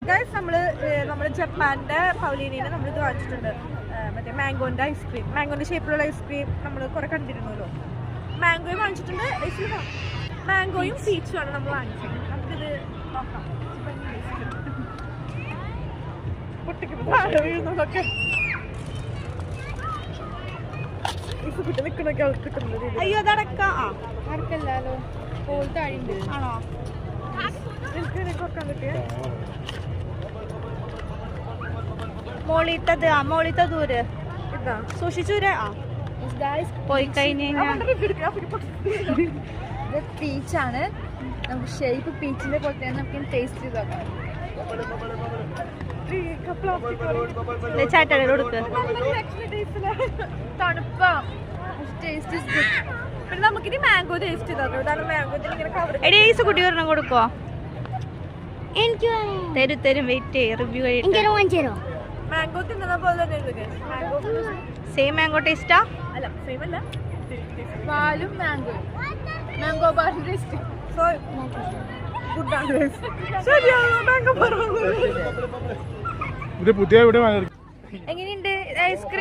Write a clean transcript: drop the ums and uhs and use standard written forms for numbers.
Guys നമ്മള് ജപ്പാന്റെ പൗലീനീനെ നമ്മളിത് വാങ്ങിച്ചിട്ടുണ്ട്. മറ്റേ മാംഗോന്റെ ഐസ്ക്രീം, മാംഗോന്റെ ഷേപ്പിലുള്ള ഐസ്ക്രീം നമ്മൾ കുറെ കണ്ടിരുന്നല്ലോ. മാംഗോയും വാങ്ങിച്ചിട്ടുണ്ട്, മാംഗോയും പീച്ചും ആണ് നമ്മൾ വാങ്ങിച്ചത്. നമുക്കിത് നോക്കാം. വീഴുന്നതൊക്കെ നിൽക്കുന്നൊക്കെ അവൾക്ക് കിട്ടുന്നത്. അയ്യോ അതടക്കാം. അടക്കല്ലോ ആണോ? മോളിത്തെ ദൂര് സൂക്ഷിച്ചൂര് പോയി കഴിഞ്ഞാൽ പീച്ചാണ്. നമുക്ക് ഷേപ്പ് പീച്ചിന്റെ പോലെ തന്നെ നമുക്ക് ടേസ്റ്റ് ചെയ്ത് നോക്കാം. ചാറ്റടുക്ക് തണുപ്പാ. ടേസ്റ്റ് പിന്നെ നമുക്കിനി മാംഗോ ടേസ്റ്റ് ചെയ്ത് നോക്കാം. ഇതാണ് മാംഗോത്തിൽ ഇങ്ങനെ കവർ. എടീസ് കുട്ടി ഒരെണ്ണം കൊടുക്കോ? തരും വെയിറ്റ് റിവ്യൂ മാംഗോ തിന്നുന്ന പോലെ തന്നെ മാംഗോ സെയിം മാംഗോ ടേസ്റ്റാ? അല്ല സെയിം അല്ല. പാലും മാംഗോ പാലും ടേസ്റ്റ്. സോ ഗുഡാണ്. ശരിയാണോ മാംഗോ പറഞ്ഞു? ഇത് പുതിയ ഇവിടെ എങ്ങനെയുണ്ട് ഐസ്ക്രീം?